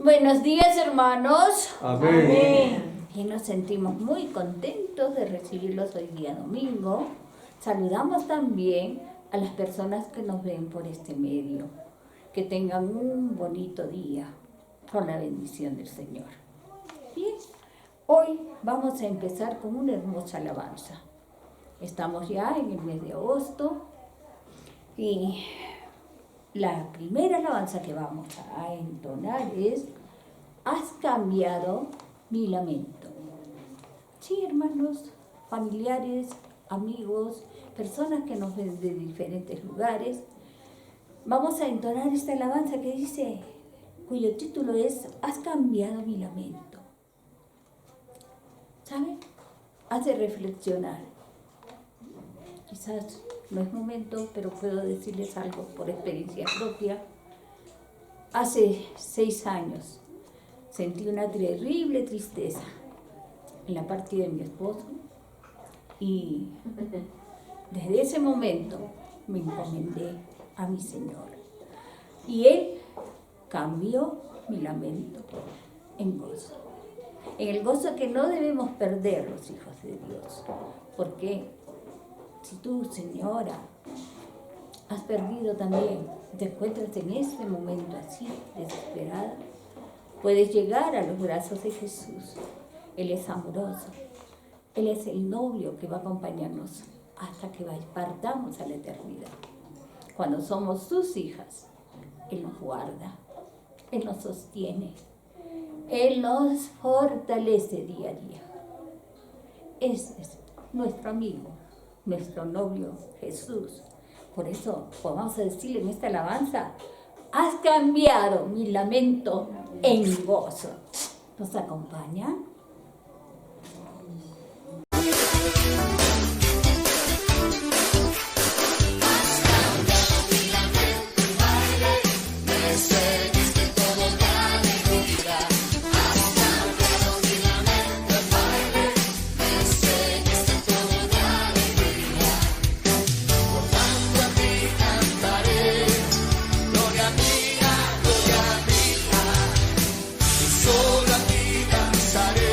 Buenos días, hermanos. Amén. Amén. Y nos sentimos muy contentos de recibirlos hoy día domingo. Saludamos también a las personas que nos ven por este medio. Que tengan un bonito día con la bendición del Señor. Bien, hoy vamos a empezar con una hermosa alabanza. Estamos ya en el mes de agosto y la primera alabanza que vamos a entonar es "Has cambiado mi lamento". Sí, hermanos, familiares, amigos, personas que nos ven de diferentes lugares, vamos a entonar esta alabanza que dice, cuyo título es "Has cambiado mi lamento". ¿Sabe? Hace reflexionar. Quizás no es momento, pero puedo decirles algo por experiencia propia. Hace 6 años sentí una terrible tristeza en la partida de mi esposo y desde ese momento me encomendé a mi Señor. Y Él cambió mi lamento en gozo. En el gozo que no debemos perder los hijos de Dios. ¿Por qué? Si tú, señora, has perdido también, te encuentras en este momento así, desesperada, puedes llegar a los brazos de Jesús. Él es amoroso. Él es el novio que va a acompañarnos hasta que partamos a la eternidad. Cuando somos sus hijas, Él nos guarda, Él nos sostiene, Él nos fortalece día a día. Ese es nuestro amigo, nuestro novio Jesús. Por eso vamos a decirle en esta alabanza, has cambiado mi lamento en gozo. ¿Nos acompaña? Solo a ti danzaré.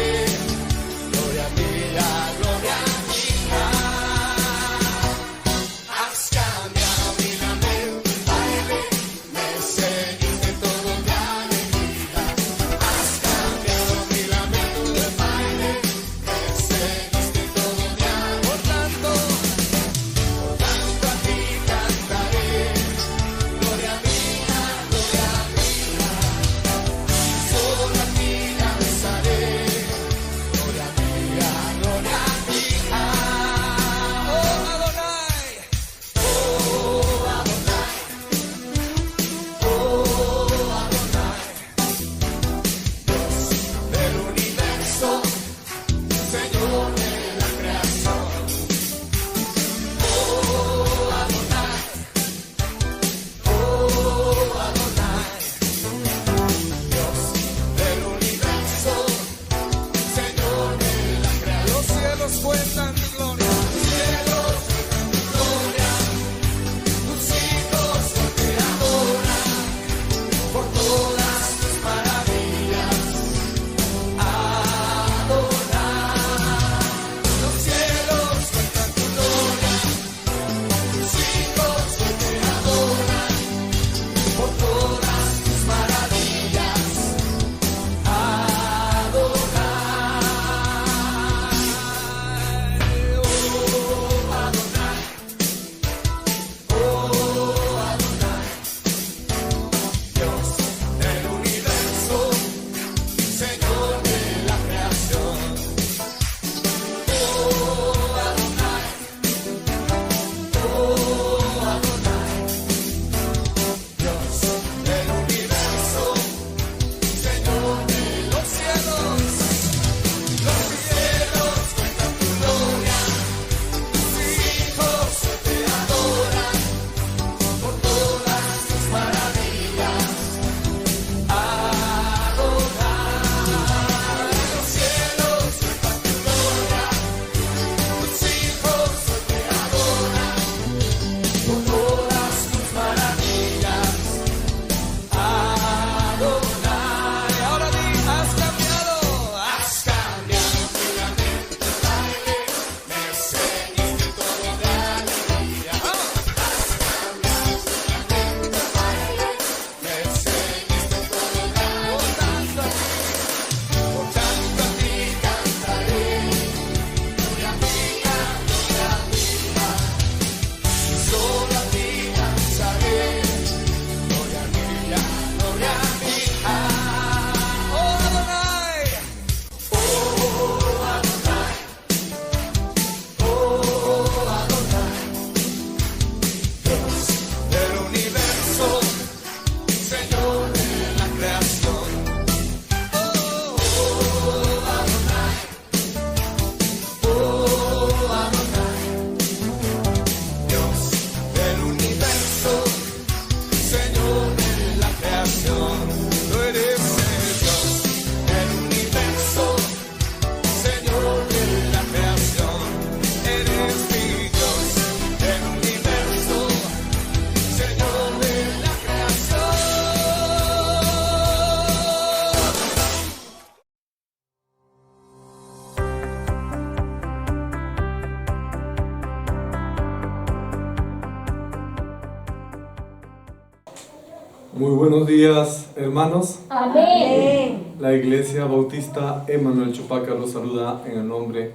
Muy buenos días, hermanos. Amén. La Iglesia Bautista Emanuel Chupaca los saluda en el nombre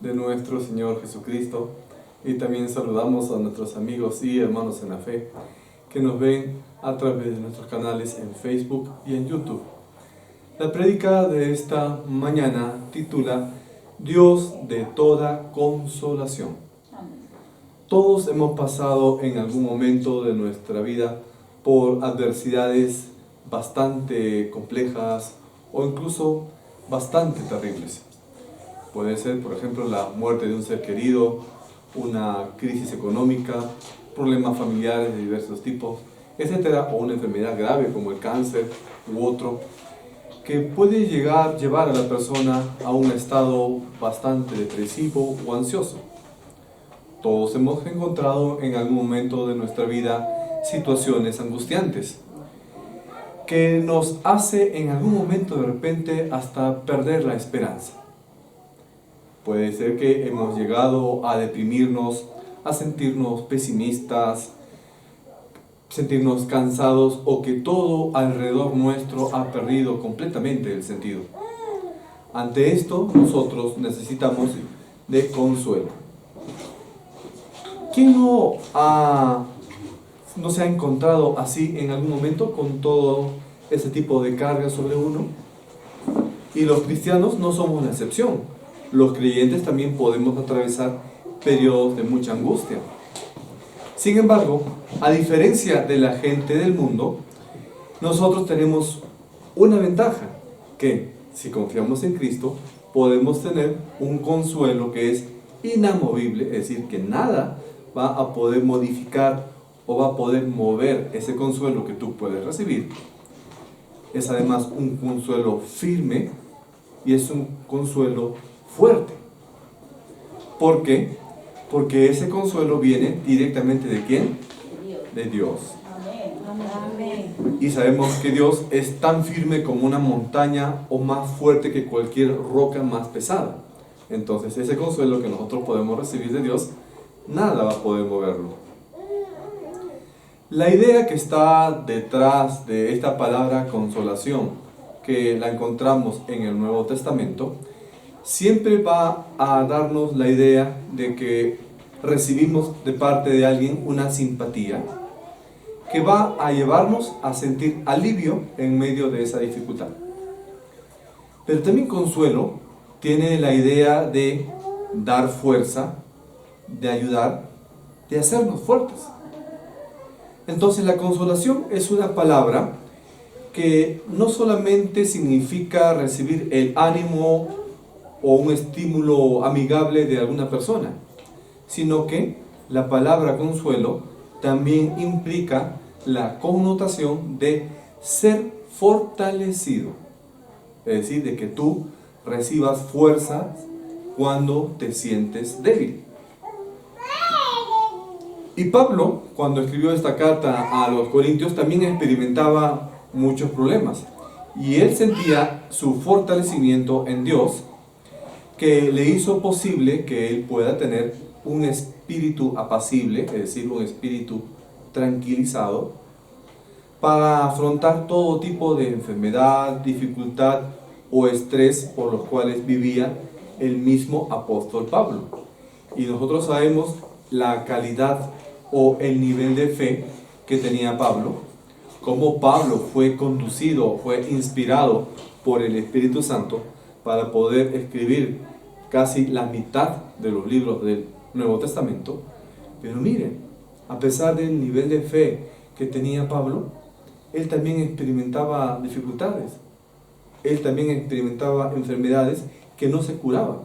de nuestro Señor Jesucristo, y también saludamos a nuestros amigos y hermanos en la fe que nos ven a través de nuestros canales en Facebook y en YouTube. La prédica de esta mañana titula Dios de toda consolación. Todos hemos pasado en algún momento de nuestra vida por adversidades bastante complejas o incluso bastante terribles. Puede ser, por ejemplo, la muerte de un ser querido, una crisis económica, problemas familiares de diversos tipos, etcétera, o una enfermedad grave como el cáncer u otro, que puede llevar a la persona a un estado bastante depresivo o ansioso. Todos hemos encontrado en algún momento de nuestra vida situaciones angustiantes que nos hace en algún momento de repente hasta perder la esperanza. Puede ser que hemos llegado a deprimirnos, a sentirnos pesimistas, sentirnos cansados, o que todo alrededor nuestro ha perdido completamente el sentido. Ante esto, nosotros necesitamos de consuelo. ¿Quién no se ha encontrado así en algún momento con todo ese tipo de carga sobre uno? Y los cristianos no somos la excepción. Los creyentes también podemos atravesar periodos de mucha angustia. Sin embargo, a diferencia de la gente del mundo, nosotros tenemos una ventaja, que si confiamos en Cristo, podemos tener un consuelo que es inamovible, es decir, que nada va a poder modificar o va a poder mover ese consuelo que tú puedes recibir. Es además un consuelo firme y es un consuelo fuerte. ¿Por qué? Porque ese consuelo viene directamente ¿de quién? De Dios. Amén. Y sabemos que Dios es tan firme como una montaña o más fuerte que cualquier roca más pesada. Entonces ese consuelo que nosotros podemos recibir de Dios, nada va a poder moverlo. La idea que está detrás de esta palabra consolación, que la encontramos en el Nuevo Testamento, siempre va a darnos la idea de que recibimos de parte de alguien una simpatía que va a llevarnos a sentir alivio en medio de esa dificultad. Pero también consuelo tiene la idea de dar fuerza, de ayudar, de hacernos fuertes. Entonces la consolación es una palabra que no solamente significa recibir el ánimo o un estímulo amigable de alguna persona, sino que la palabra consuelo también implica la connotación de ser fortalecido, es decir, de que tú recibas fuerza cuando te sientes débil. Y Pablo, cuando escribió esta carta a los Corintios, también experimentaba muchos problemas, y él sentía su fortalecimiento en Dios, que le hizo posible que él pueda tener un espíritu apacible, es decir, un espíritu tranquilizado, para afrontar todo tipo de enfermedad, dificultad o estrés por los cuales vivía el mismo apóstol Pablo. Y nosotros sabemos la calidad o el nivel de fe que tenía Pablo, cómo Pablo fue conducido, fue inspirado por el Espíritu Santo para poder escribir casi la mitad de los libros del Nuevo Testamento. Pero miren, a pesar del nivel de fe que tenía Pablo, él también experimentaba dificultades, él también experimentaba enfermedades que no se curaban.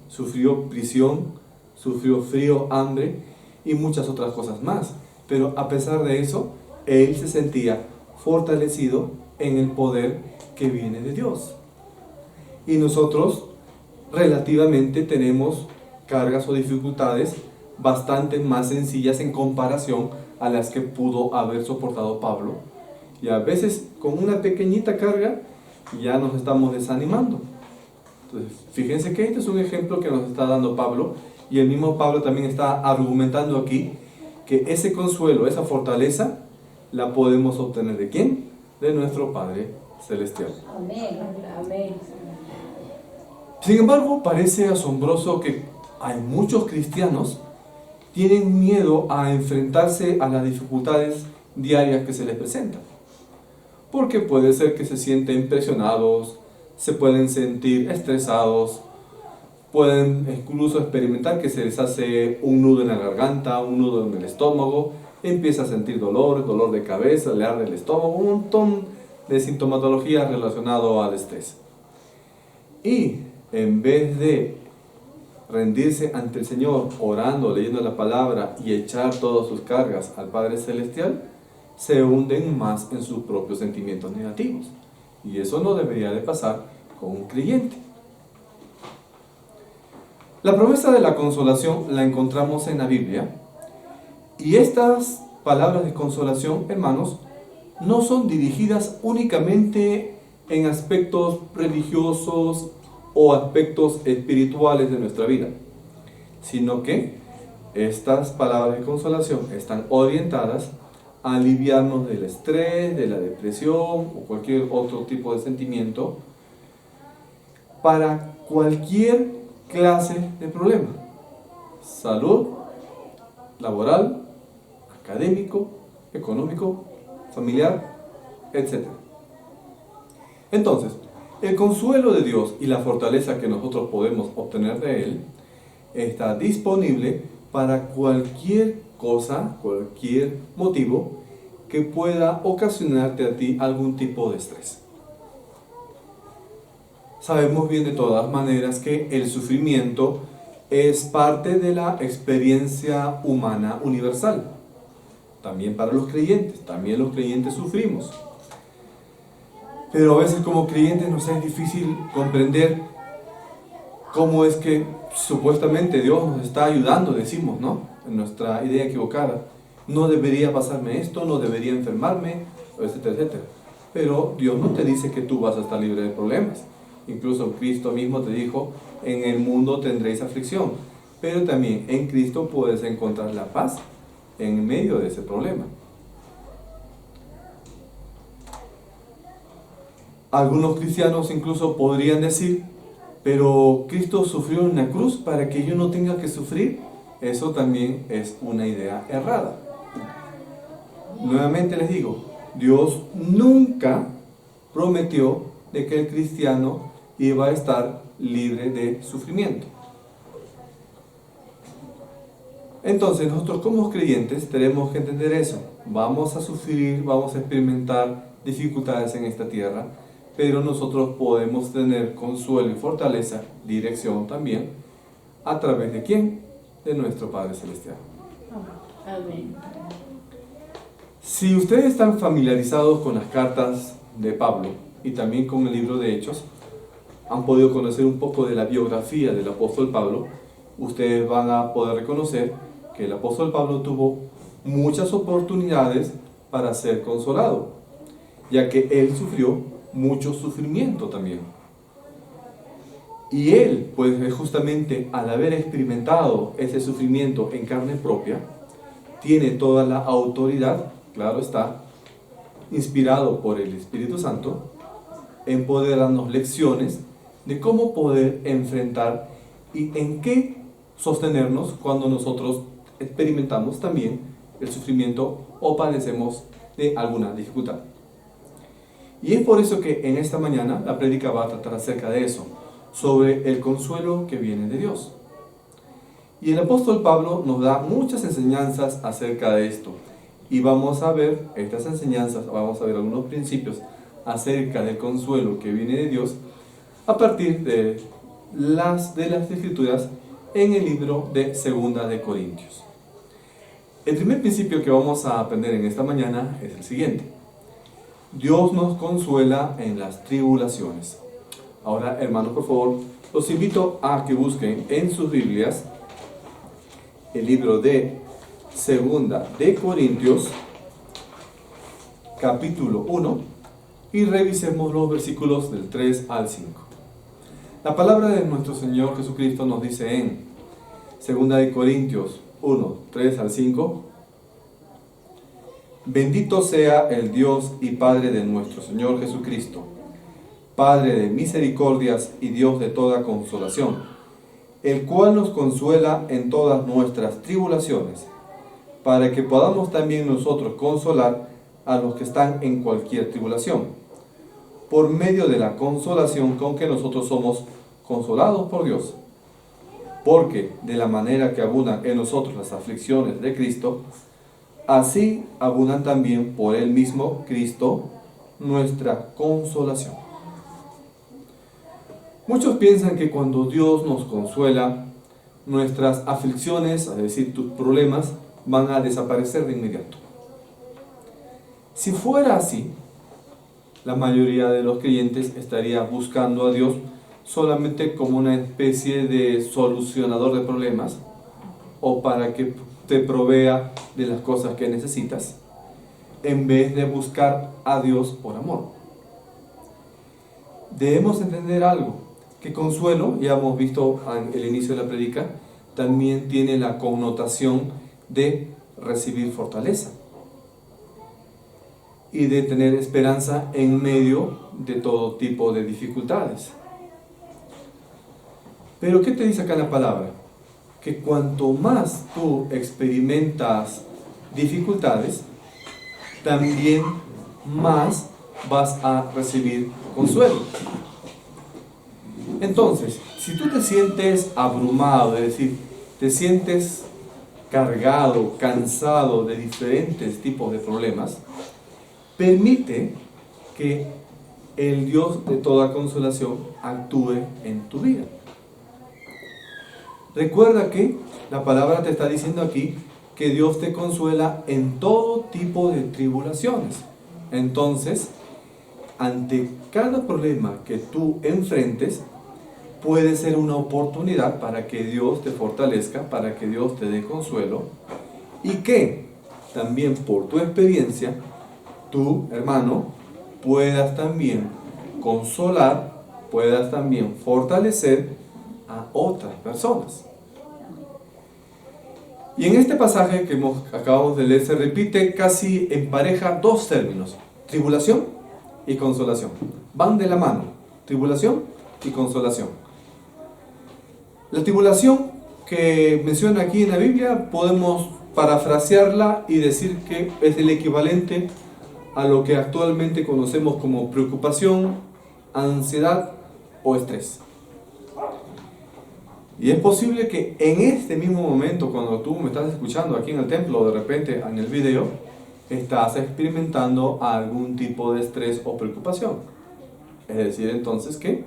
Sufrió prisión, sufrió frío, hambre y muchas otras cosas más. Pero a pesar de eso, él se sentía fortalecido en el poder que viene de Dios. Y nosotros relativamente tenemos cargas o dificultades bastante más sencillas en comparación a las que pudo haber soportado Pablo. Y a veces con una pequeñita carga ya nos estamos desanimando. Entonces, fíjense que este es un ejemplo que nos está dando Pablo, y el mismo Pablo también está argumentando aquí que ese consuelo, esa fortaleza, la podemos obtener ¿de quién? De nuestro Padre Celestial. Amén. Amén. Sin embargo, parece asombroso que hay muchos cristianos tienen miedo a enfrentarse a las dificultades diarias que se les presentan. Porque puede ser que se sienten presionados, se pueden sentir estresados, pueden incluso experimentar que se les hace un nudo en la garganta, un nudo en el estómago, empieza a sentir dolor de cabeza, le arde el estómago, un montón de sintomatología relacionada al estrés. Y en vez de rendirse ante el Señor, orando, leyendo la palabra y echar todas sus cargas al Padre Celestial, se hunden más en sus propios sentimientos negativos. Y eso no debería de pasar con un creyente. La promesa de la consolación la encontramos en la Biblia. Y estas palabras de consolación, hermanos, no son dirigidas únicamente en aspectos religiosos o aspectos espirituales de nuestra vida, sino que estas palabras de consolación están orientadas a aliviarnos del estrés, de la depresión o cualquier otro tipo de sentimiento para cualquier clase de problema: salud, laboral, académico, económico, familiar, etc. Entonces, el consuelo de Dios y la fortaleza que nosotros podemos obtener de Él está disponible para cualquier cosa, cualquier motivo que pueda ocasionarte a ti algún tipo de estrés. Sabemos bien de todas maneras que el sufrimiento es parte de la experiencia humana universal. También para los creyentes, también los creyentes sufrimos. Pero a veces como creyentes nos es difícil comprender cómo es que supuestamente Dios nos está ayudando, decimos, ¿no? En nuestra idea equivocada. No debería pasarme esto, no debería enfermarme, etcétera, etcétera. Pero Dios no te dice que tú vas a estar libre de problemas. Incluso Cristo mismo te dijo: en el mundo tendréis aflicción, pero también en Cristo puedes encontrar la paz en medio de ese problema. Algunos cristianos incluso podrían decir: pero Cristo sufrió en la cruz para que yo no tenga que sufrir. Eso también es una idea errada. Nuevamente les digo, Dios nunca prometió de que el cristiano iba a estar libre de sufrimiento. Entonces nosotros como creyentes tenemos que entender eso. Vamos a sufrir, vamos a experimentar dificultades en esta tierra, pero nosotros podemos tener consuelo y fortaleza, dirección también, ¿a través de quién? De nuestro Padre Celestial. Amén. Si ustedes están familiarizados con las cartas de Pablo y también con el libro de Hechos, han podido conocer un poco de la biografía del apóstol Pablo, ustedes van a poder reconocer que el apóstol Pablo tuvo muchas oportunidades para ser consolado, ya que él sufrió mucho sufrimiento también. Y él, pues justamente al haber experimentado ese sufrimiento en carne propia, tiene toda la autoridad, claro está, inspirado por el Espíritu Santo, en poder darnos lecciones de cómo poder enfrentar y en qué sostenernos cuando nosotros experimentamos también el sufrimiento o padecemos de alguna dificultad. Y es por eso que en esta mañana la prédica va a tratar acerca de eso, sobre el consuelo que viene de Dios. Y el apóstol Pablo nos da muchas enseñanzas acerca de esto. Y vamos a ver estas enseñanzas, vamos a ver algunos principios acerca del consuelo que viene de Dios a partir de las Escrituras en el libro de Segunda de Corintios. El primer principio que vamos a aprender en esta mañana es el siguiente: Dios nos consuela en las tribulaciones. Ahora, hermanos, por favor, los invito a que busquen en sus Biblias el libro de Segunda de Corintios, capítulo 1, y revisemos los versículos del 3 al 5. La palabra de nuestro Señor Jesucristo nos dice en Segunda de Corintios 1, 3 al 5: Bendito sea el Dios y Padre de nuestro Señor Jesucristo, Padre de misericordias y Dios de toda consolación, el cual nos consuela en todas nuestras tribulaciones, para que podamos también nosotros consolar a los que están en cualquier tribulación, por medio de la consolación con que nosotros somos consolados por Dios. Porque de la manera que abundan en nosotros las aflicciones de Cristo, así abundan también por Él mismo, Cristo, nuestra consolación. Muchos piensan que cuando Dios nos consuela, nuestras aflicciones, es decir, tus problemas, van a desaparecer de inmediato. Si fuera así, la mayoría de los creyentes estaría buscando a Dios solamente como una especie de solucionador de problemas, o para que te provea de las cosas que necesitas, en vez de buscar a Dios por amor. Debemos entender algo, que consuelo, ya hemos visto en el inicio de la predica, también tiene la connotación de recibir fortaleza y de tener esperanza en medio de todo tipo de dificultades. Pero ¿qué te dice acá la palabra? Que cuanto más tú experimentas dificultades, también más vas a recibir consuelo. Entonces, si tú te sientes abrumado, es decir, te sientes cargado, cansado de diferentes tipos de problemas, permite que el Dios de toda consolación actúe en tu vida. Recuerda que la palabra te está diciendo aquí que Dios te consuela en todo tipo de tribulaciones. Entonces, ante cada problema que tú enfrentes, puede ser una oportunidad para que Dios te fortalezca, para que Dios te dé consuelo, y que también por tu experiencia, tú, hermano, puedas también consolar, puedas también fortalecer a otras personas. Y en este pasaje que acabamos de leer se repite casi en pareja dos términos: tribulación y consolación. Van de la mano, tribulación y consolación. La tribulación que menciona aquí en la Biblia podemos parafrasearla y decir que es el equivalente a lo que actualmente conocemos como preocupación, ansiedad o estrés. Y es posible que en este mismo momento, cuando tú me estás escuchando aquí en el templo, o de repente en el video, estás experimentando algún tipo de estrés o preocupación. Es decir, entonces que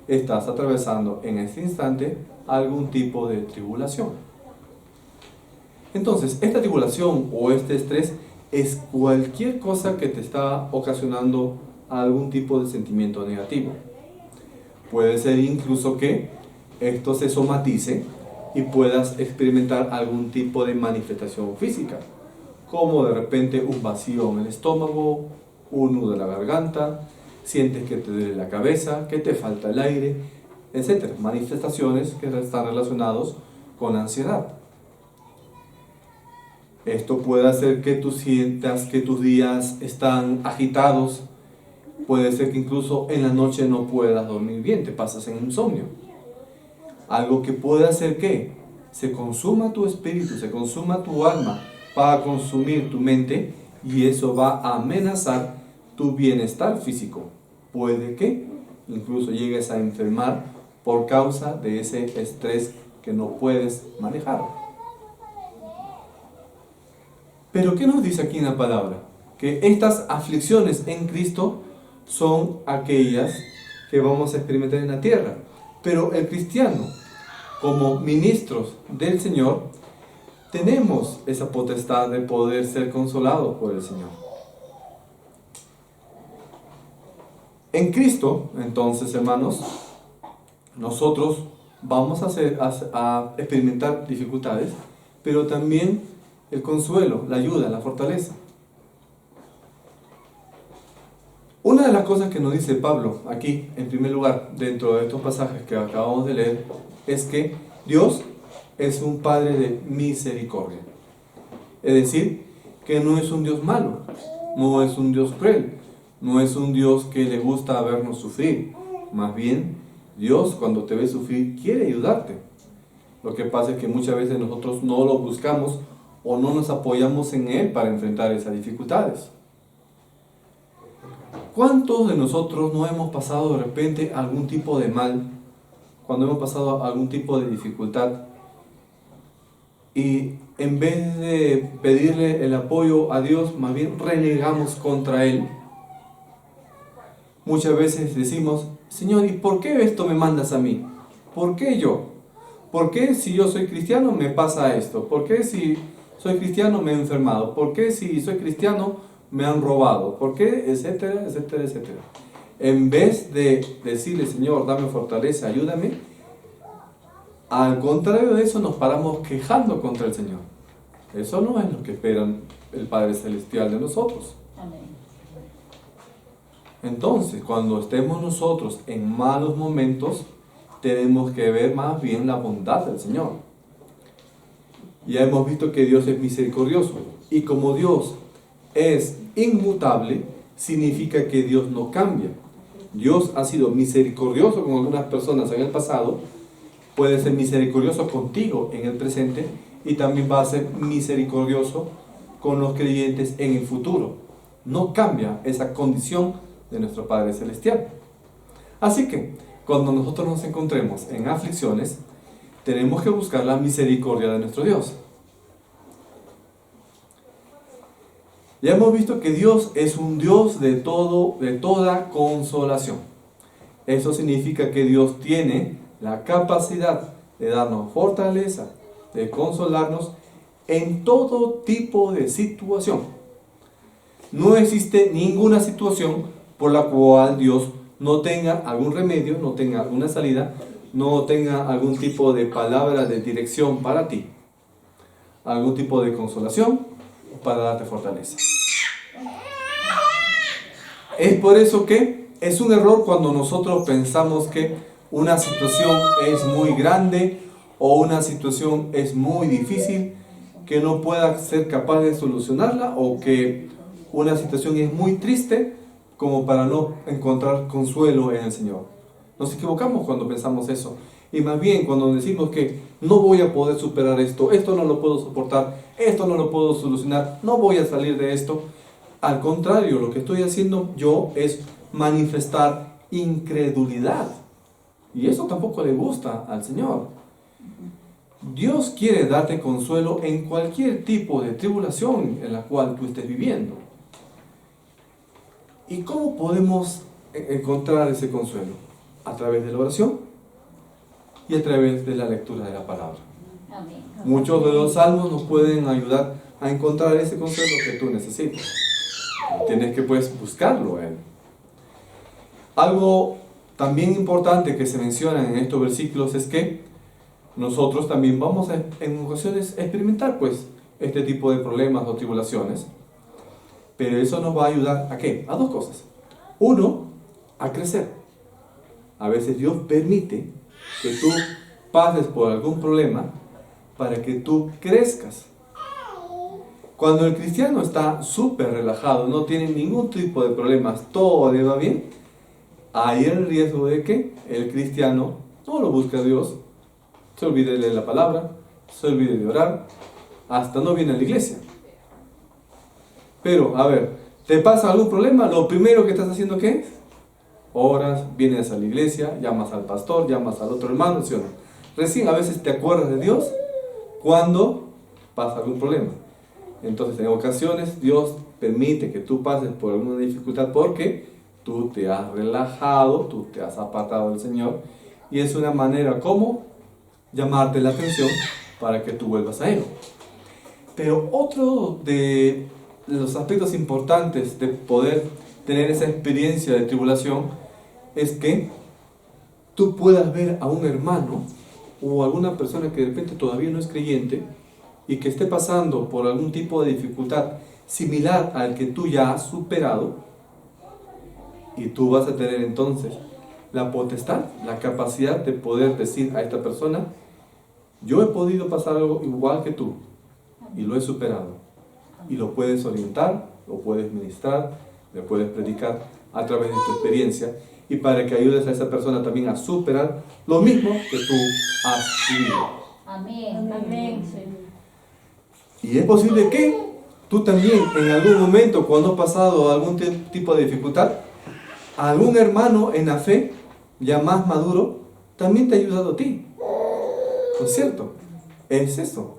estás atravesando en este instante algún tipo de tribulación. Entonces, esta tribulación o este estrés es cualquier cosa que te está ocasionando algún tipo de sentimiento negativo. Puede ser incluso que esto se somatice y puedas experimentar algún tipo de manifestación física, como de repente un vacío en el estómago, un nudo en la garganta, sientes que te duele la cabeza, que te falta el aire, etc. Manifestaciones que están relacionadas con ansiedad. Esto puede hacer que tú sientas que tus días están agitados. Puede ser que incluso en la noche no puedas dormir bien, te pasas en insomnio. Algo que puede hacer que se consuma tu espíritu, se consuma tu alma para consumir tu mente, y eso va a amenazar tu bienestar físico. Puede que incluso llegues a enfermar por causa de ese estrés que no puedes manejar. Pero ¿qué nos dice aquí en la palabra? Que estas aflicciones en Cristo son aquellas que vamos a experimentar en la tierra. Pero el cristiano, como ministros del Señor, tenemos esa potestad de poder ser consolados por el Señor. En Cristo, entonces, hermanos, nosotros vamos a experimentar dificultades, pero también el consuelo, la ayuda, la fortaleza. Una de las cosas que nos dice Pablo aquí, en primer lugar, dentro de estos pasajes que acabamos de leer, es que Dios es un Padre de misericordia. Es decir, que no es un Dios malo, no es un Dios cruel, no es un Dios que le gusta vernos sufrir. Más bien, Dios cuando te ve sufrir quiere ayudarte. Lo que pasa es que muchas veces nosotros no lo buscamos o no nos apoyamos en Él para enfrentar esas dificultades. ¿Cuántos de nosotros no hemos pasado de repente algún tipo de mal, cuando hemos pasado algún tipo de dificultad, y en vez de pedirle el apoyo a Dios, más bien renegamos contra Él? Muchas veces decimos: Señor, ¿y por qué esto me mandas a mí? ¿Por qué yo? ¿Por qué si yo soy cristiano me pasa esto? ¿Por qué si soy cristiano me he enfermado? ¿Por qué si soy cristiano me han robado? ¿Por qué? Etcétera, etcétera, etcétera. En vez de decirle: Señor, dame fortaleza, ayúdame, al contrario de eso nos paramos quejando contra el Señor. Eso no es lo que espera el Padre Celestial de nosotros. Amén. Entonces, cuando estemos nosotros en malos momentos, tenemos que ver más bien la bondad del Señor. Ya hemos visto que Dios es misericordioso, y como Dios es inmutable, significa que Dios no cambia. Dios ha sido misericordioso con algunas personas en el pasado, puede ser misericordioso contigo en el presente, y también va a ser misericordioso con los creyentes en el futuro. No cambia esa condición de nuestro Padre Celestial. Así que, cuando nosotros nos encontremos en aflicciones, tenemos que buscar la misericordia de nuestro Dios. Ya hemos visto que Dios es un Dios de toda consolación. Eso significa que Dios tiene la capacidad de darnos fortaleza, de consolarnos en todo tipo de situación. No existe ninguna situación por la cual Dios no tenga algún remedio, no tenga alguna salida, no tenga algún tipo de palabra de dirección para ti, algún tipo de consolación para darte fortaleza. Es por eso que es un error cuando nosotros pensamos que una situación es muy grande o una situación es muy difícil, que no pueda ser capaz de solucionarla, o que una situación es muy triste como para no encontrar consuelo en el Señor. Nos equivocamos cuando pensamos eso. Y más bien cuando decimos que no voy a poder superar esto, esto no lo puedo soportar, esto no lo puedo solucionar, no voy a salir de esto. Al contrario, lo que estoy haciendo yo es manifestar incredulidad. Y eso tampoco le gusta al Señor. Dios quiere darte consuelo en cualquier tipo de tribulación en la cual tú estés viviendo. ¿Y cómo podemos encontrar ese consuelo? A través de la oración y a través de la lectura de la palabra. Amén. Muchos de los salmos nos pueden ayudar a encontrar ese consuelo que tú necesitas. Tienes que buscarlo a Él. Algo también importante que se menciona en estos versículos es que nosotros también vamos a, en ocasiones, experimentar este tipo de problemas o tribulaciones. Pero eso nos va a ayudar ¿a qué? A dos cosas. Uno, a crecer. A veces Dios permite que tú pases por algún problema para que tú crezcas. Cuando el cristiano está súper relajado, no tiene ningún tipo de problemas, todo le va bien, hay el riesgo de que el cristiano no lo busque a Dios, se olvide de leer la palabra, se olvide de orar, hasta no viene a la iglesia. Pero, a ver, ¿te pasa algún problema? Lo primero que estás haciendo, ¿qué es? Oras, vienes a la iglesia, llamas al pastor, llamas al otro hermano, ¿sí o no? Recién a veces te acuerdas de Dios cuando pasa algún problema. Entonces, en ocasiones, Dios permite que tú pases por alguna dificultad porque tú te has relajado, tú te has apartado del Señor, y es una manera como llamarte la atención para que tú vuelvas a Él. Pero otro de los aspectos importantes de poder tener esa experiencia de tribulación es que tú puedas ver a un hermano o alguna persona que de repente todavía no es creyente y que esté pasando por algún tipo de dificultad similar al que tú ya has superado, y tú vas a tener entonces la potestad, la capacidad de poder decir a esta persona: yo he podido pasar algo igual que tú y lo he superado. y lo puedes orientar, lo puedes ministrar, le puedes predicar a través de tu experiencia y para que ayudes a esa persona también a superar lo mismo que tú has vivido. Amén. Amén. Y es posible que tú también en algún momento, cuando has pasado algún tipo de dificultad, algún hermano en la fe, ya más maduro, también te ha ayudado a ti. ¿No es cierto? Es eso.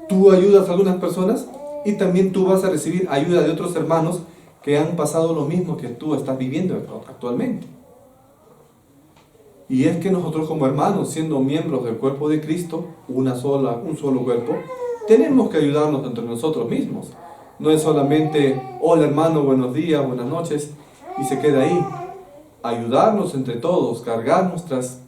Tú ayudas a algunas personas y también tú vas a recibir ayuda de otros hermanos que han pasado lo mismo que tú estás viviendo actualmente. Y es que nosotros como hermanos, siendo miembros del cuerpo de Cristo, un solo cuerpo, tenemos que ayudarnos entre nosotros mismos. No es solamente, hola hermano, buenos días, buenas noches, y se queda ahí. Ayudarnos entre todos, cargar nuestras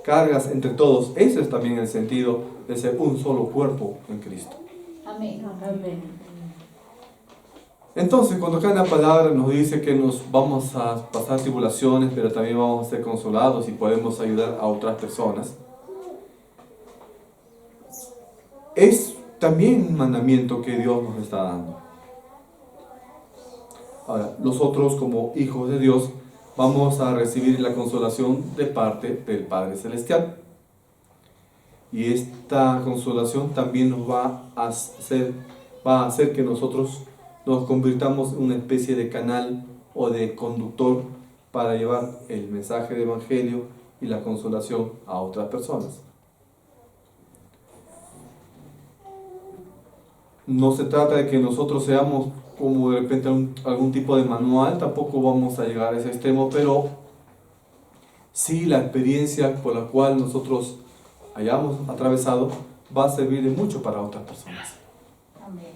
cargas entre todos. Ese es también el sentido de ser un solo cuerpo en Cristo. Amén. Amén. Entonces, cuando acá en la palabra nos dice que nos vamos a pasar tribulaciones, pero también vamos a ser consolados y podemos ayudar a otras personas, es también un mandamiento que Dios nos está dando. Ahora, nosotros como hijos de Dios vamos a recibir la consolación de parte del Padre Celestial. Y esta consolación también nos va a hacer que nosotros nos convirtamos en una especie de canal o de conductor para llevar el mensaje del Evangelio y la consolación a otras personas. No se trata de que nosotros seamos como de repente algún tipo de manual, tampoco vamos a llegar a ese extremo, pero sí la experiencia por la cual nosotros hayamos atravesado va a servir de mucho para otras personas. Amén.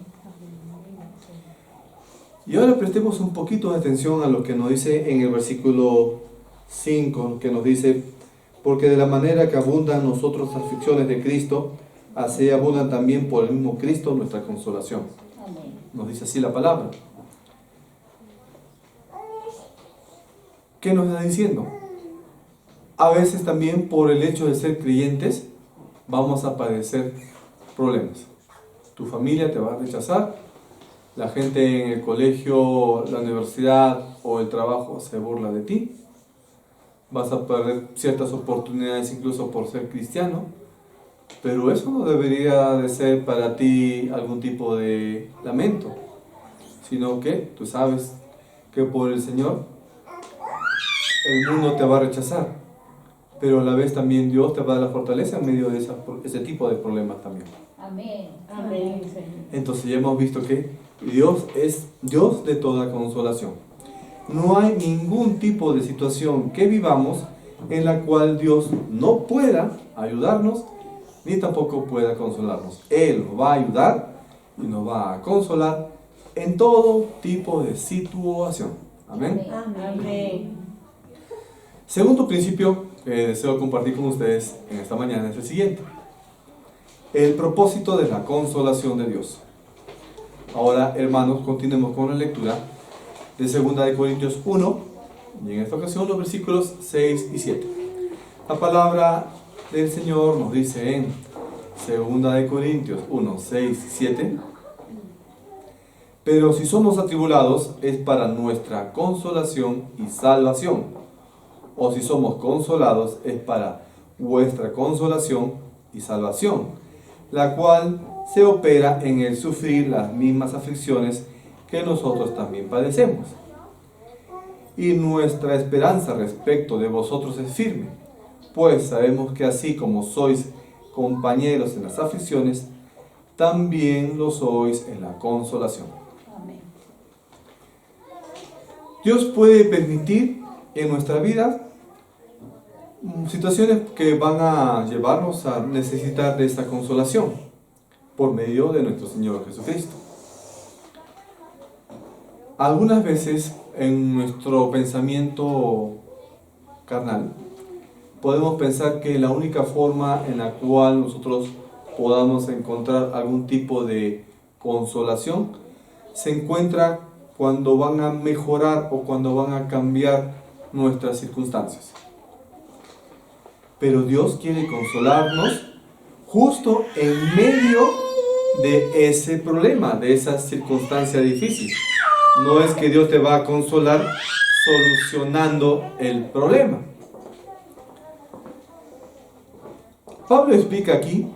Y ahora prestemos un poquito de atención a lo que nos dice en el versículo 5, que nos dice, porque de la manera que abundan nosotros las aflicciones de Cristo, así abundan también por el mismo Cristo nuestra consolación. Amén. Nos dice así la palabra. ¿Qué nos está diciendo? A veces también por el hecho de ser creyentes vamos a padecer problemas. Tu familia te va a rechazar, la gente en el colegio, la universidad o el trabajo se burla de ti, vas a perder ciertas oportunidades incluso por ser cristiano, pero eso no debería de ser para ti algún tipo de lamento, sino que tú sabes que por el Señor el mundo te va a rechazar, pero a la vez también Dios te va a dar la fortaleza en medio de ese tipo de problemas también. Amén. Amén. Entonces ya hemos visto que Dios es Dios de toda consolación. No hay ningún tipo de situación que vivamos en la cual Dios no pueda ayudarnos ni tampoco pueda consolarnos. Él nos va a ayudar y nos va a consolar en todo tipo de situación. Amén. Amén. Segundo principio que deseo compartir con ustedes en esta mañana es el siguiente: el propósito de la consolación de Dios. Ahora, hermanos, continuemos con la lectura de 2 Corintios 1, y en esta ocasión los versículos 6 y 7. La palabra del Señor nos dice en 2 Corintios 1, 6 y 7: pero si somos atribulados es para nuestra consolación y salvación, o si somos consolados es para vuestra consolación y salvación, la cual se opera en el sufrir las mismas aflicciones que nosotros también padecemos. Y nuestra esperanza respecto de vosotros es firme, pues sabemos que así como sois compañeros en las aflicciones, también lo sois en la consolación. Amén. Dios puede permitir en nuestra vida situaciones que van a llevarnos a necesitar de esta consolación por medio de nuestro Señor Jesucristo. Algunas veces en nuestro pensamiento carnal podemos pensar que la única forma en la cual nosotros podamos encontrar algún tipo de consolación se encuentra cuando van a mejorar o cuando van a cambiar nuestras circunstancias. Pero Dios quiere consolarnos justo en medio de ese problema, de esa circunstancia difícil. No es que Dios te va a consolar solucionando el problema. Pablo explica aquí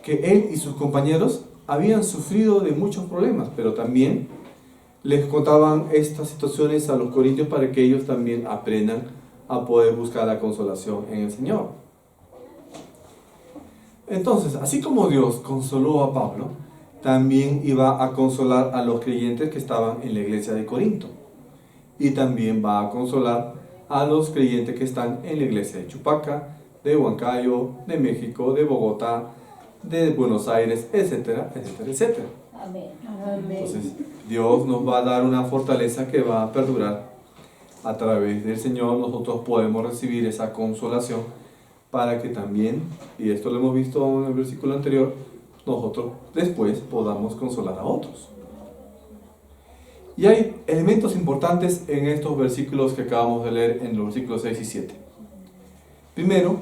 que él y sus compañeros habían sufrido de muchos problemas, pero también les contaban estas situaciones a los corintios para que ellos también aprendan a poder buscar la consolación en el Señor. Entonces, así como Dios consoló a Pablo, también iba a consolar a los creyentes que estaban en la iglesia de Corinto. Y también va a consolar a los creyentes que están en la iglesia de Chupaca, de Huancayo, de México, de Bogotá, de Buenos Aires, etcétera, etcétera, etcétera. Amén. Entonces, Dios nos va a dar una fortaleza que va a perdurar. A través del Señor nosotros podemos recibir esa consolación para que también, y esto lo hemos visto en el versículo anterior, nosotros después podamos consolar a otros. Y hay elementos importantes en estos versículos que acabamos de leer en los versículos 6 y 7. Primero,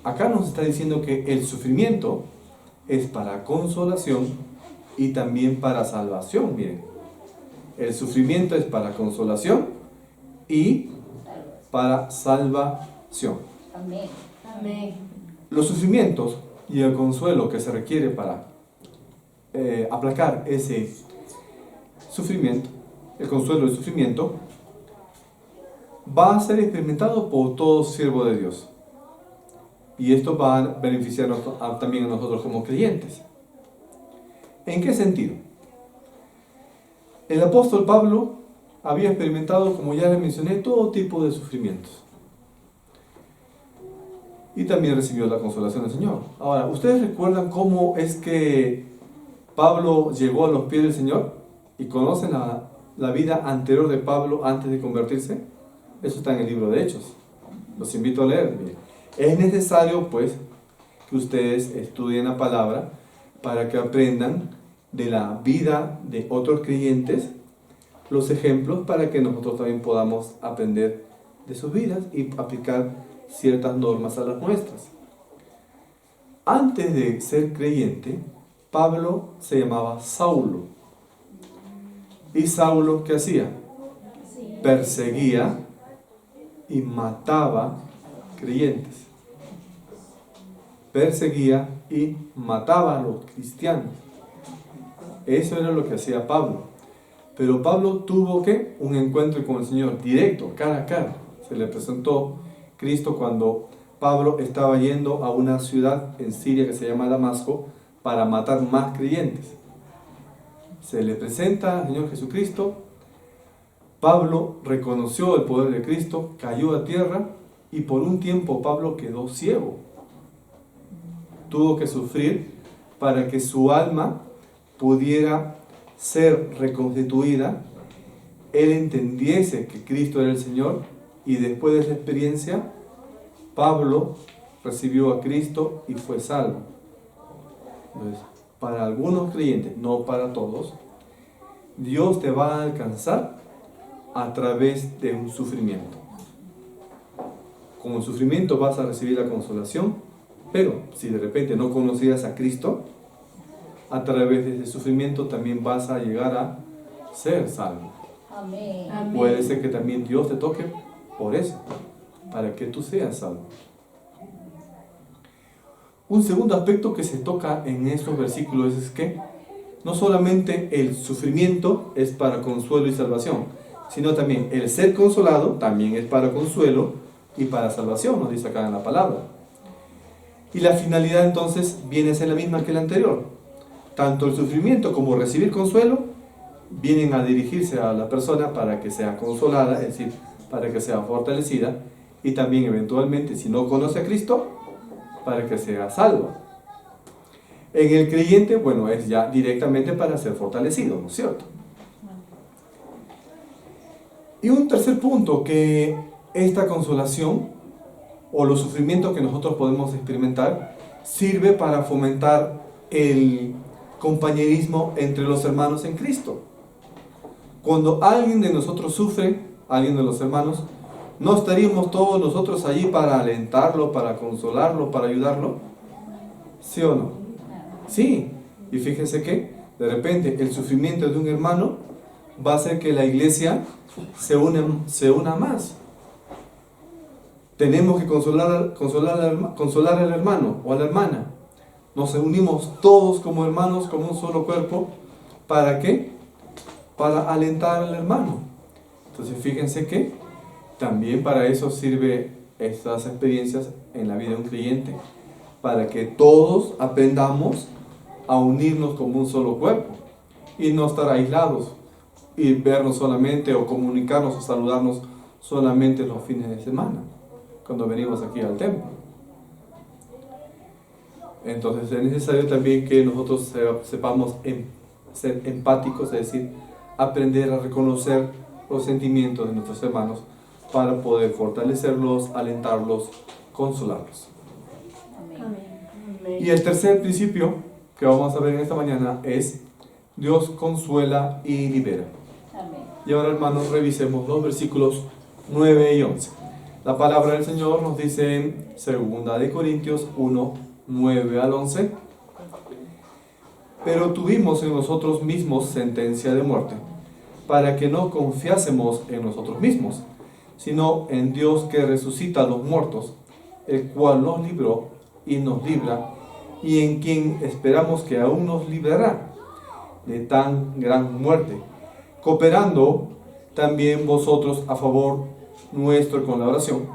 acá nos está diciendo que el sufrimiento es para consolación y también para salvación. Miren, el sufrimiento es para consolación y para salvación. Amén. Amén. Los sufrimientos y el consuelo que se requiere para aplacar ese sufrimiento, el consuelo y el sufrimiento, va a ser experimentado por todo siervo de Dios. Y esto va a beneficiarnos también a nosotros como creyentes. ¿En qué sentido? El apóstol Pablo había experimentado, como ya les mencioné, todo tipo de sufrimientos. Y también recibió la consolación del Señor. Ahora, ¿ustedes recuerdan cómo es que Pablo llegó a los pies del Señor? ¿Y conocen la vida anterior de Pablo antes de convertirse? Eso está en el libro de Hechos. Los invito a leer. Miren. Es necesario, pues, que ustedes estudien la palabra para que aprendan de la vida de otros creyentes los ejemplos para que nosotros también podamos aprender de sus vidas y aplicar ciertas normas a las nuestras. Antes de ser creyente, Pablo se llamaba Saulo. ¿Y Saulo qué hacía? Perseguía y mataba creyentes. Perseguía y mataba a los cristianos. Eso era lo que hacía Pablo. Pero Pablo tuvo ¿qué? Un encuentro con el Señor directo, cara a cara. Se le presentó Cristo cuando Pablo estaba yendo a una ciudad en Siria que se llama Damasco para matar más creyentes. Se le presenta al Señor Jesucristo. Pablo reconoció el poder de Cristo, cayó a tierra y por un tiempo Pablo quedó ciego. Tuvo que sufrir para que su alma pudiera ser reconstituida, él entendiese que Cristo era el Señor y después de esa experiencia, Pablo recibió a Cristo y fue salvo. Entonces, para algunos creyentes, no para todos, Dios te va a alcanzar a través de un sufrimiento. Con el sufrimiento vas a recibir la consolación, pero si de repente no conocías a Cristo, a través de ese sufrimiento también vas a llegar a ser salvo. Amén. Amén. Puede ser que también Dios te toque por eso, para que tú seas salvo. Un segundo aspecto que se toca en estos versículos es que no solamente el sufrimiento es para consuelo y salvación, sino también el ser consolado también es para consuelo y para salvación, nos dice acá en la palabra. Y la finalidad entonces viene a ser la misma que la anterior. Tanto el sufrimiento como recibir consuelo vienen a dirigirse a la persona para que sea consolada, es decir, para que sea fortalecida, y también eventualmente, si no conoce a Cristo, para que sea salva. En el creyente, bueno, es ya directamente para ser fortalecido, ¿no es cierto? Y un tercer punto, que esta consolación o los sufrimientos que nosotros podemos experimentar sirve para fomentar el compañerismo entre los hermanos en Cristo. Cuando alguien de nosotros sufre, alguien de los hermanos, ¿no estaríamos todos nosotros allí para alentarlo, para consolarlo, para ayudarlo? ¿Sí o no? Sí, Y fíjense que de repente el sufrimiento de un hermano va a hacer que la iglesia se una más. Tenemos que consolar al hermano o a la hermana. Nos unimos todos como hermanos, como un solo cuerpo. ¿Para qué? Para alentar al hermano. Entonces fíjense que también para eso sirve estas experiencias en la vida de un creyente, para que todos aprendamos a unirnos como un solo cuerpo y no estar aislados y vernos solamente o comunicarnos o saludarnos solamente los fines de semana cuando venimos aquí al templo. Entonces es necesario también que nosotros sepamos ser empáticos, es decir, aprender a reconocer los sentimientos de nuestros hermanos para poder fortalecerlos, alentarlos, consolarlos. Amén. Y el tercer principio que vamos a ver en esta mañana es: Dios consuela y libera. Amén. Y ahora, hermanos, revisemos los versículos 9 y 11. La palabra del Señor nos dice en 2 Corintios 1, 9 al 11: Pero tuvimos en nosotros mismos sentencia de muerte, para que no confiásemos en nosotros mismos, sino en Dios que resucita a los muertos, el cual nos libró y nos libra, y en quien esperamos que aún nos librará de tan gran muerte, cooperando también vosotros a favor nuestro con la oración,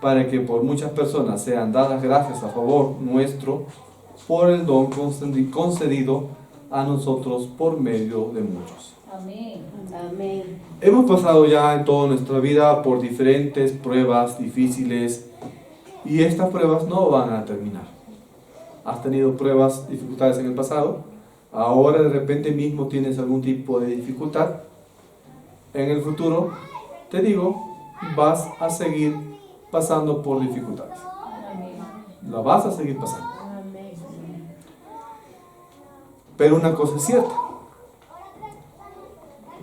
para que por muchas personas sean dadas gracias a favor nuestro, por el don concedido a nosotros por medio de muchos. Amén. Amén. Hemos pasado ya en toda nuestra vida por diferentes pruebas difíciles, y estas pruebas no van a terminar. Has tenido pruebas, dificultades en el pasado, ahora de repente mismo tienes algún tipo de dificultad. En el futuro, te digo, vas a seguir pasando por dificultades. Amén. La vas a seguir pasando. Amén. Pero una cosa es cierta: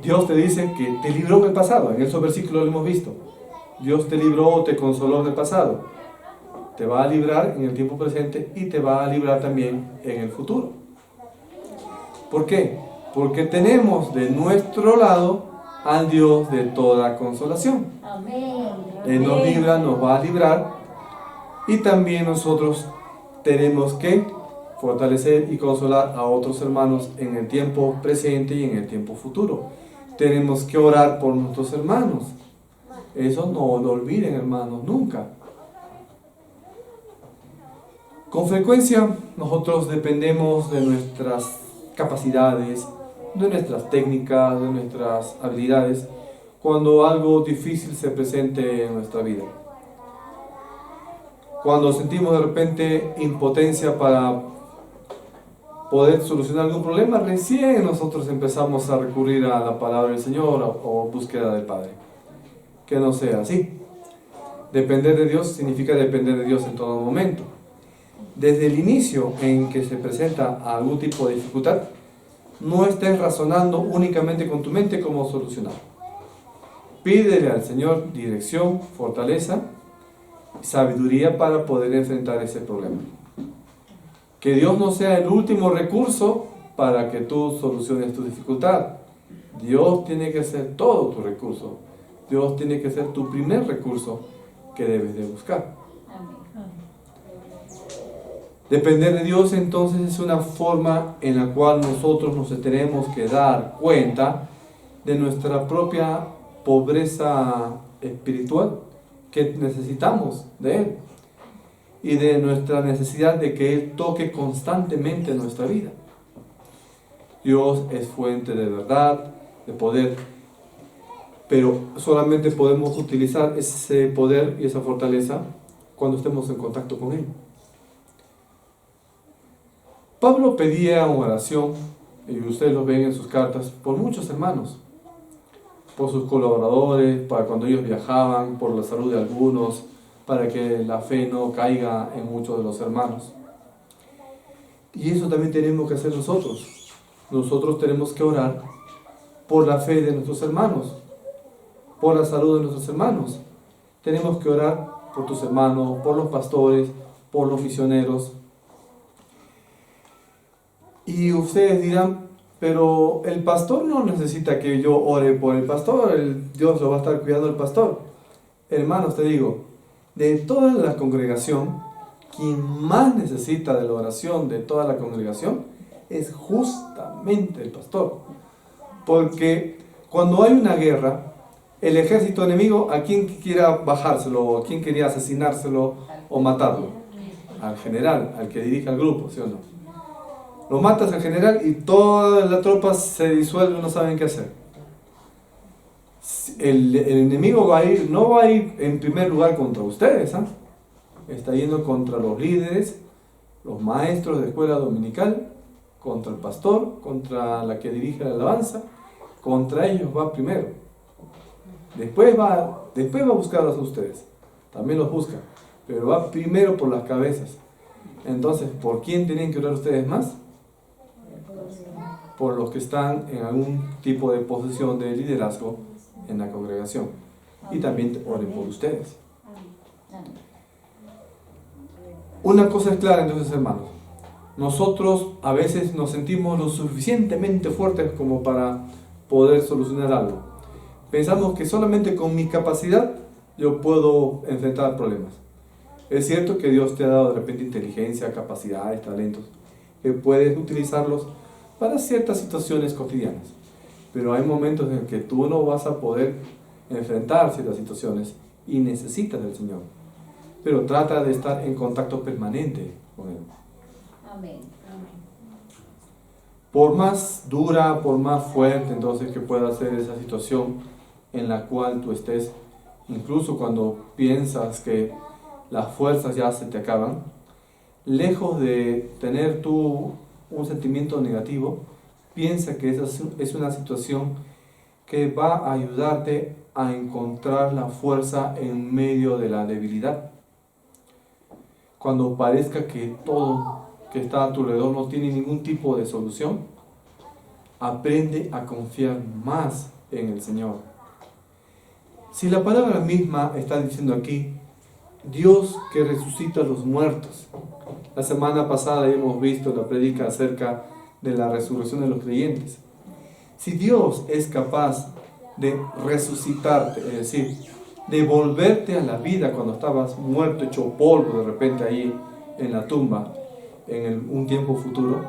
Dios te dice que te libró en el pasado. En esos versículos lo hemos visto. Dios te libró, te consoló en el pasado. Te va a librar en el tiempo presente y te va a librar también en el futuro. ¿Por qué? Porque tenemos de nuestro lado al Dios de toda consolación. Amén. Él nos libra, nos va a librar, y también nosotros tenemos que fortalecer y consolar a otros hermanos en el tiempo presente y en el tiempo futuro. Tenemos que orar por nuestros hermanos. Eso no lo olviden, hermanos, nunca. Con frecuencia nosotros dependemos de nuestras capacidades, de nuestras técnicas, de nuestras habilidades, cuando algo difícil se presente en nuestra vida. Cuando sentimos de repente impotencia para poder solucionar algún problema, recién nosotros empezamos a recurrir a la palabra del Señor o búsqueda del Padre. Que no sea así. Depender de Dios significa depender de Dios en todo momento. Desde el inicio en que se presenta algún tipo de dificultad, no estés razonando únicamente con tu mente cómo solucionar. Pídele al Señor dirección, fortaleza y sabiduría para poder enfrentar ese problema. Que Dios no sea el último recurso para que tú soluciones tu dificultad. Dios tiene que ser todo tu recurso. Dios tiene que ser tu primer recurso que debes de buscar. Depender de Dios entonces es una forma en la cual nosotros nos tenemos que dar cuenta de nuestra propia pobreza espiritual, que necesitamos de Él, y de nuestra necesidad de que Él toque constantemente nuestra vida. Dios es fuente de verdad, de poder, pero solamente podemos utilizar ese poder y esa fortaleza cuando estemos en contacto con Él. Pablo pedía una oración, y ustedes lo ven en sus cartas, por muchos hermanos, por sus colaboradores, para cuando ellos viajaban, por la salud de algunos, para que la fe no caiga en muchos de los hermanos. Y eso también tenemos que hacer nosotros. Nosotros tenemos que orar por la fe de nuestros hermanos, por la salud de nuestros hermanos. Tenemos que orar por tus hermanos, por los pastores, por los misioneros. Y ustedes dirán, pero el pastor no necesita que yo ore por el pastor, Dios lo va a estar cuidando el pastor. Hermanos, te digo, de toda la congregación, quien más necesita de la oración de toda la congregación es justamente el pastor. Porque cuando hay una guerra, el ejército enemigo, ¿a quién quiera bajárselo? ¿O a quién quería asesinárselo o matarlo? Al general, al que dirige al grupo, ¿sí o no? Lo matas al general y toda la tropa se disuelve, no saben qué hacer. El enemigo no va a ir en primer lugar contra ustedes, ¿eh? Está yendo contra los líderes, los maestros de escuela dominical, contra el pastor, contra la que dirige la alabanza. Contra ellos va primero. Después va a buscarlos a ustedes. También los busca. Pero va primero por las cabezas. Entonces, ¿por quién tienen que orar ustedes más? Por los que están en algún tipo de posición de liderazgo en la congregación. Y también oren por ustedes. Una cosa es clara entonces, hermanos. Nosotros a veces nos sentimos lo suficientemente fuertes como para poder solucionar algo. Pensamos que solamente con mi capacidad yo puedo enfrentar problemas. Es cierto que Dios te ha dado de repente inteligencia, capacidades, talentos, que puedes utilizarlos para ciertas situaciones cotidianas. Pero hay momentos en que tú no vas a poder enfrentar ciertas situaciones y necesitas del Señor. Pero trata de estar en contacto permanente con Él. Amén. Por más dura, por más fuerte entonces que pueda ser esa situación en la cual tú estés, incluso cuando piensas que las fuerzas ya se te acaban, lejos de tener tú un sentimiento negativo, piensa que esa es una situación que va a ayudarte a encontrar la fuerza en medio de la debilidad. Cuando parezca que todo que está a tu alrededor no tiene ningún tipo de solución, aprende a confiar más en el Señor. Si la palabra misma está diciendo aquí, Dios que resucita a los muertos. La semana pasada hemos visto la predica acerca de la resurrección de los creyentes. Si Dios es capaz de resucitarte, es decir, de volverte a la vida cuando estabas muerto, hecho polvo de repente ahí en la tumba, en un tiempo futuro,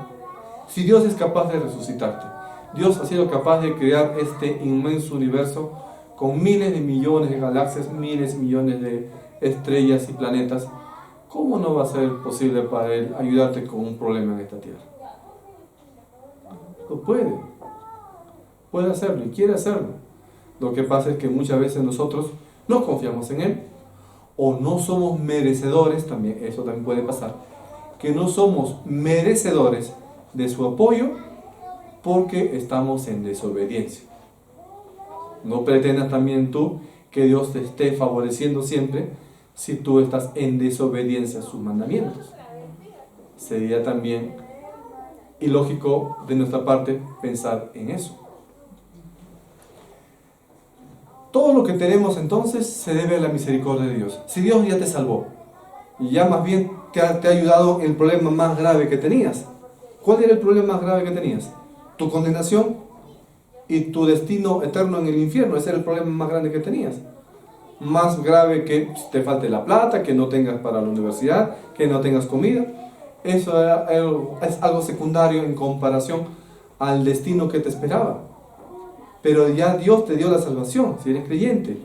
si Dios es capaz de resucitarte, Dios ha sido capaz de crear este inmenso universo con miles de millones de galaxias, miles y millones de estrellas y planetas, ¿cómo no va a ser posible para Él ayudarte con un problema en esta tierra? Lo puede hacerlo y quiere hacerlo. Lo que pasa es que muchas veces nosotros no confiamos en Él o no somos merecedores, también eso también puede pasar, que no somos merecedores de su apoyo porque estamos en desobediencia. No pretendas también tú que Dios te esté favoreciendo siempre si tú estás en desobediencia a sus mandamientos. Sería también ilógico de nuestra parte pensar en eso. Todo lo que tenemos entonces se debe a la misericordia de Dios. Si Dios ya te salvó y ya más bien te ha ayudado en el problema más grave que tenías. ¿Cuál era el problema más grave que tenías? Tu condenación y tu destino eterno en el infierno. Ese era el problema más grande que tenías. Más grave que te falte la plata, que no tengas para la universidad, que no tengas comida. Eso es algo secundario en comparación al destino que te esperaba. Pero ya Dios te dio la salvación, si eres creyente.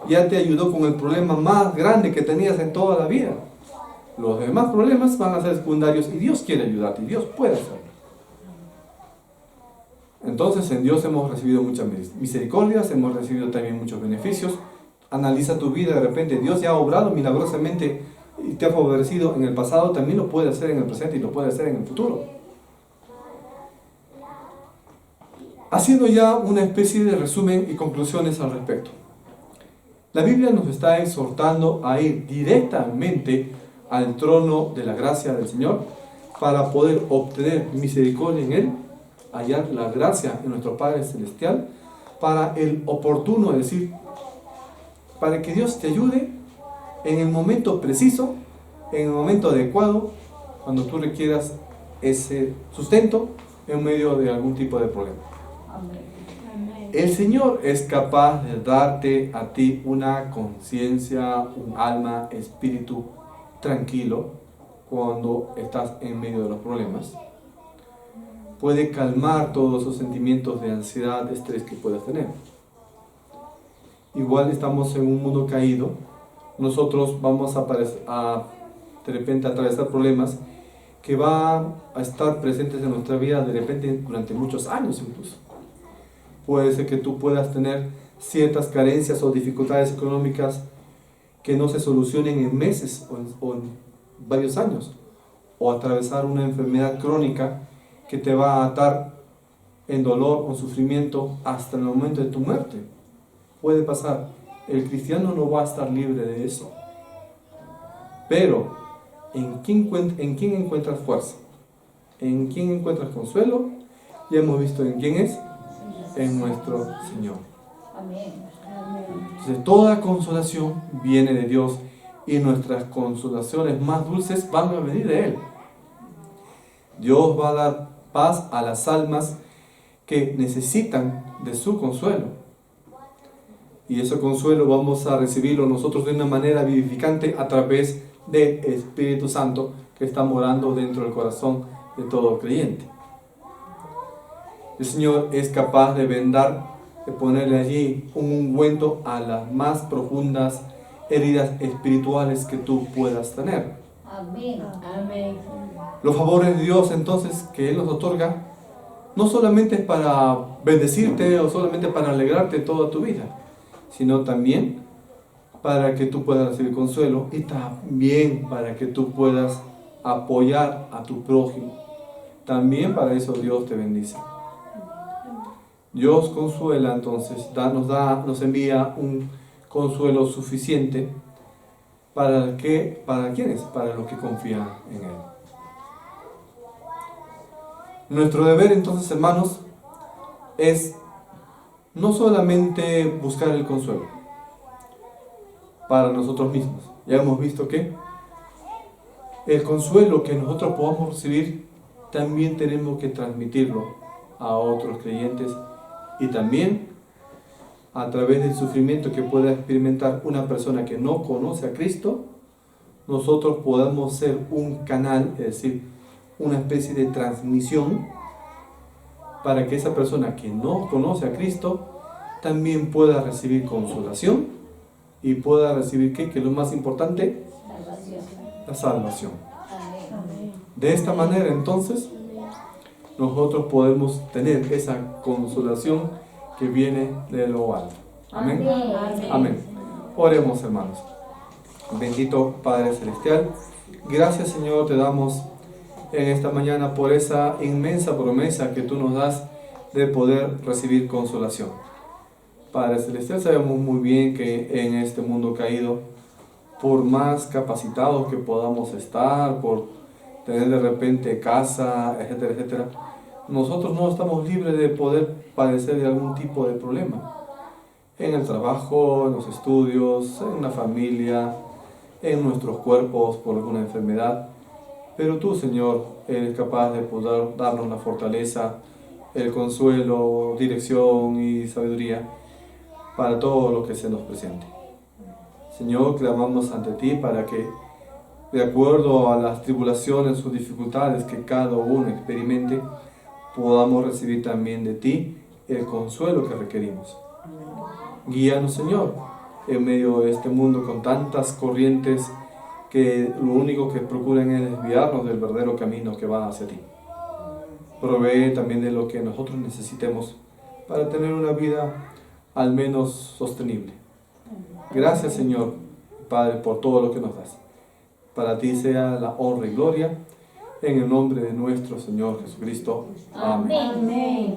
Ya te ayudó con el problema más grande que tenías en toda la vida. Los demás problemas van a ser secundarios y Dios quiere ayudarte y Dios puede hacerlo. Entonces en Dios hemos recibido muchas misericordias, hemos recibido también muchos beneficios. Analiza tu vida, de repente Dios ya ha obrado milagrosamente y te ha favorecido en el pasado, también lo puede hacer en el presente y lo puede hacer en el futuro. Haciendo ya una especie de resumen y conclusiones al respecto. La Biblia nos está exhortando a ir directamente al trono de la gracia del Señor para poder obtener misericordia en Él, hallar la gracia en nuestro Padre Celestial para el oportuno, es decir, para que Dios te ayude en el momento preciso, en el momento adecuado, cuando tú requieras ese sustento en medio de algún tipo de problema. Amén. El Señor es capaz de darte a ti una conciencia, un alma, espíritu tranquilo cuando estás en medio de los problemas. Puede calmar todos esos sentimientos de ansiedad, de estrés que puedas tener. Igual estamos en un mundo caído, nosotros vamos a de repente atravesar problemas que van a estar presentes en nuestra vida de repente durante muchos años incluso. Puede ser que tú puedas tener ciertas carencias o dificultades económicas que no se solucionen en meses o en varios años, o atravesar una enfermedad crónica que te va a atar en dolor o sufrimiento hasta el momento de tu muerte. Puede pasar. El cristiano no va a estar libre de eso. Pero, ¿en quién encuentras fuerza? ¿En quién encuentras consuelo? Ya hemos visto en quién es. En nuestro Señor. Amén. Entonces, toda consolación viene de Dios y nuestras consolaciones más dulces van a venir de Él. Dios va a dar paz a las almas que necesitan de su consuelo. Y ese consuelo vamos a recibirlo nosotros de una manera vivificante a través del Espíritu Santo que está morando dentro del corazón de todo creyente. El Señor es capaz de vendar, de ponerle allí un ungüento a las más profundas heridas espirituales que tú puedas tener. Amén. Amén. Los favores de Dios entonces que Él nos otorga no solamente es para bendecirte o solamente para alegrarte toda tu vida, sino también para que tú puedas recibir consuelo y también para que tú puedas apoyar a tu prójimo. También para eso Dios te bendice. Dios consuela entonces, nos envía un consuelo suficiente ¿para quiénes? Para los que confían en Él. Nuestro deber entonces, hermanos, es no solamente buscar el consuelo para nosotros mismos. Ya hemos visto que el consuelo que nosotros podamos recibir también tenemos que transmitirlo a otros creyentes y también a través del sufrimiento que pueda experimentar una persona que no conoce a Cristo, nosotros podamos ser un canal, es decir, una especie de transmisión para que esa persona que no conoce a Cristo también pueda recibir consolación y pueda recibir ¿qué? Que es lo más importante, la salvación. Amén. De esta manera entonces nosotros podemos tener esa consolación que viene de lo alto. Amén. Amén. Oremos, hermanos. Bendito Padre Celestial, gracias Señor te damos en esta mañana por esa inmensa promesa que tú nos das de poder recibir consolación. Padre Celestial, sabemos muy bien que en este mundo caído, por más capacitados que podamos estar, por tener de repente casa, etcétera, etcétera, nosotros no estamos libres de poder padecer de algún tipo de problema. En el trabajo, en los estudios, en la familia, en nuestros cuerpos por alguna enfermedad. Pero tú, Señor, eres capaz de poder darnos la fortaleza, el consuelo, dirección y sabiduría para todo lo que se nos presente. Señor, clamamos ante ti para que, de acuerdo a las tribulaciones o dificultades que cada uno experimente, podamos recibir también de ti el consuelo que requerimos. Guíanos, Señor, en medio de este mundo con tantas corrientes que lo único que procuran es desviarnos del verdadero camino que va hacia ti. Provee también de lo que nosotros necesitemos para tener una vida al menos sostenible. Gracias, Señor, Padre, por todo lo que nos das. Para ti sea la honra y gloria, en el nombre de nuestro Señor Jesucristo. Amén. Amén.